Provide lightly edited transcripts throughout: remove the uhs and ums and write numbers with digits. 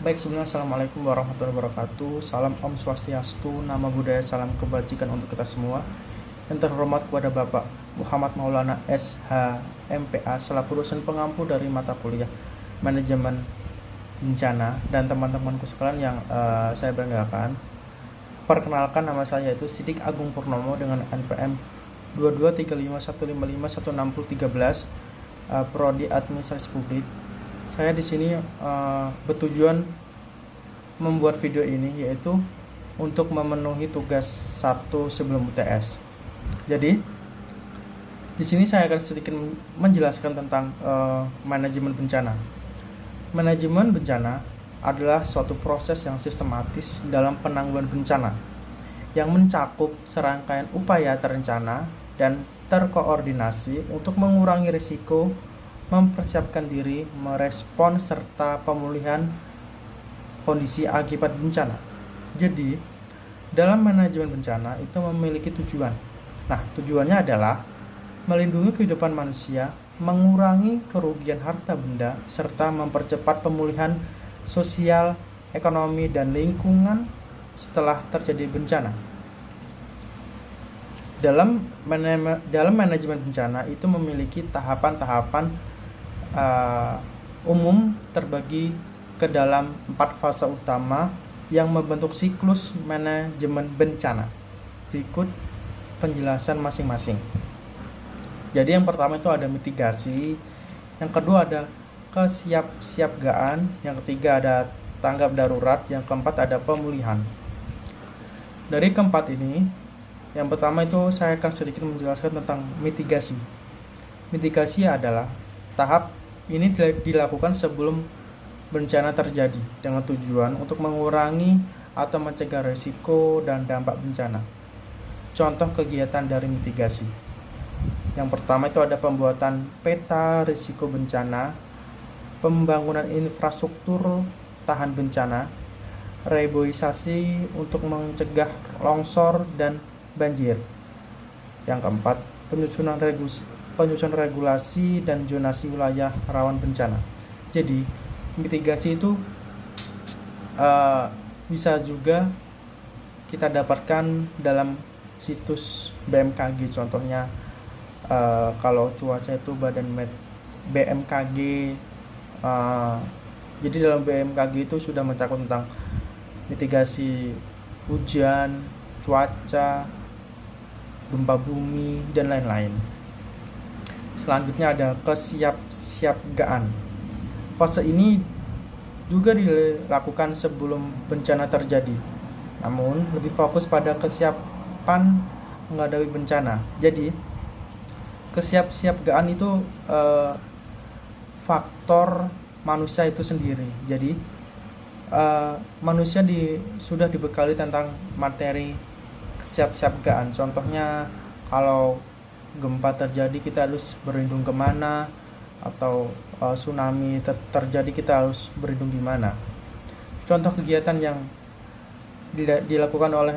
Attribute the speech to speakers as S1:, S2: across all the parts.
S1: Baik, sebelumnya Assalamualaikum warahmatullahi wabarakatuh. Salam Om Swastiastu, nama budaya, salam kebajikan untuk kita semua. Yang terhormat kepada Bapak Muhammad Maulana SH MPA selaku dosen pengampu dari mata kuliah Manajemen Bencana dan teman-temanku sekalian yang saya banggakan. Perkenalkan, nama saya itu Sidik Agung Purnomo dengan NPM 223515516013, Prodi Administrasi Publik. Saya di sini bertujuan membuat video ini yaitu untuk memenuhi tugas 1 sebelum UTS. Jadi di sini saya akan sedikit menjelaskan tentang manajemen bencana. Manajemen bencana adalah suatu proses yang sistematis dalam penanggulangan bencana yang mencakup serangkaian upaya terencana dan terkoordinasi untuk mengurangi risiko, mempersiapkan diri, merespon, serta pemulihan kondisi akibat bencana. Jadi, dalam manajemen bencana itu memiliki tujuan. Nah, tujuannya adalah melindungi kehidupan manusia, mengurangi kerugian harta benda, serta mempercepat pemulihan sosial, ekonomi, dan lingkungan setelah terjadi bencana. Dalam manajemen bencana itu memiliki tahapan-tahapan umum terbagi ke dalam 4 fase utama yang membentuk siklus manajemen bencana. Berikut penjelasan masing-masing. Jadi yang pertama itu ada mitigasi, yang kedua ada kesiapsiagaan, yang ketiga ada tanggap darurat, yang keempat ada pemulihan. Dari keempat ini, yang pertama itu saya akan sedikit menjelaskan tentang mitigasi. Mitigasi adalah tahap ini dilakukan sebelum bencana terjadi dengan tujuan untuk mengurangi atau mencegah risiko dan dampak bencana. Contoh kegiatan dari mitigasi. Yang pertama itu ada pembuatan peta risiko bencana, pembangunan infrastruktur tahan bencana, reboisasi untuk mencegah longsor dan banjir. Yang keempat, penyusunan regulasi dan zonasi wilayah rawan bencana. Jadi, mitigasi itu bisa juga kita dapatkan dalam situs BMKG. Contohnya, kalau cuaca itu BMKG. Jadi dalam BMKG itu sudah mencakup tentang mitigasi hujan, cuaca, gempa bumi, dan lain-lain. Selanjutnya ada kesiapsiagaan. Fase ini juga dilakukan sebelum bencana terjadi, namun lebih fokus pada kesiapan menghadapi bencana. Jadi kesiapsiagaan itu faktor manusia itu sendiri. Jadi manusia sudah dibekali tentang materi kesiapsiagaan. Contohnya kalau gempa terjadi kita harus berlindung kemana, atau tsunami terjadi kita harus berlindung di mana. Contoh kegiatan yang dilakukan oleh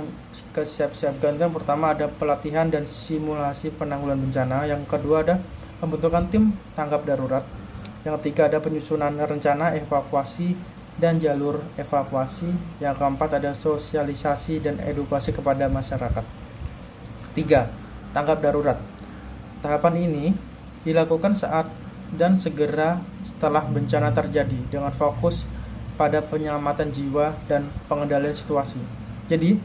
S1: kesiapsiagaan yang pertama ada pelatihan dan simulasi penanggulangan bencana, yang kedua ada pembentukan tim tanggap darurat, yang ketiga ada penyusunan rencana evakuasi dan jalur evakuasi, yang keempat ada sosialisasi dan edukasi kepada masyarakat. 3. Tanggap darurat. Tahapan ini dilakukan saat dan segera setelah bencana terjadi dengan fokus pada penyelamatan jiwa dan pengendalian situasi. Jadi,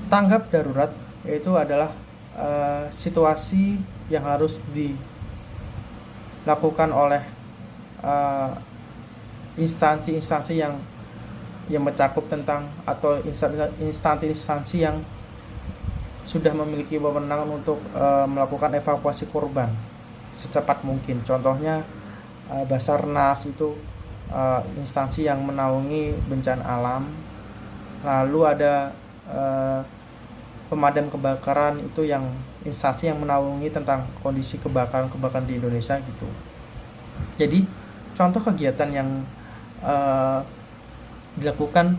S1: tanggap darurat yaitu adalah situasi yang harus dilakukan oleh instansi-instansi yang mencakup tentang, atau instansi-instansi yang sudah memiliki wewenang untuk melakukan evakuasi korban secepat mungkin. Contohnya Basarnas itu instansi yang menaungi bencana alam. Lalu ada pemadam kebakaran, itu yang instansi yang menaungi tentang kondisi kebakaran di Indonesia gitu. Jadi contoh kegiatan yang dilakukan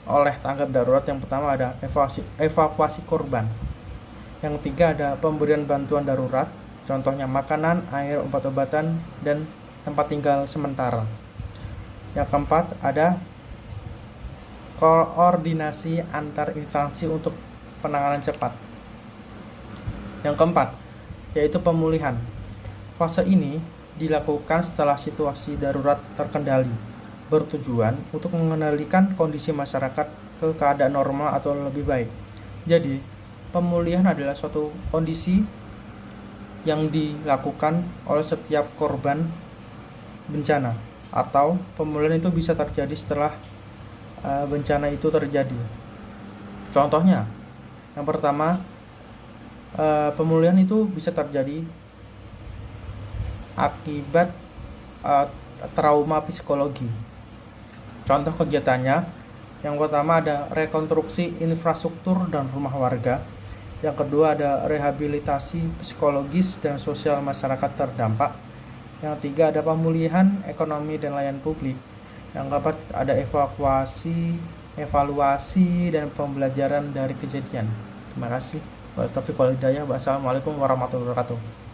S1: oleh tanggap darurat, yang pertama ada evakuasi korban, yang ketiga ada pemberian bantuan darurat, contohnya makanan, air, obat-obatan, dan tempat tinggal sementara. Yang keempat, ada koordinasi antar instansi untuk penanganan cepat. Yang keempat, yaitu pemulihan. Fase ini dilakukan setelah situasi darurat terkendali, bertujuan untuk mengendalikan kondisi masyarakat ke keadaan normal atau lebih baik. Jadi, pemulihan adalah suatu kondisi yang dilakukan oleh setiap korban bencana, atau pemulihan itu bisa terjadi setelah bencana itu terjadi. Contohnya, yang pertama, pemulihan itu bisa terjadi akibat trauma psikologi. Contoh kegiatannya, yang pertama ada rekonstruksi infrastruktur dan rumah warga. Yang kedua ada rehabilitasi psikologis dan sosial masyarakat terdampak. Yang ketiga ada pemulihan ekonomi dan layanan publik. Yang keempat ada evaluasi dan pembelajaran dari kejadian. Terima kasih. Wassalamualaikum warahmatullahi wabarakatuh.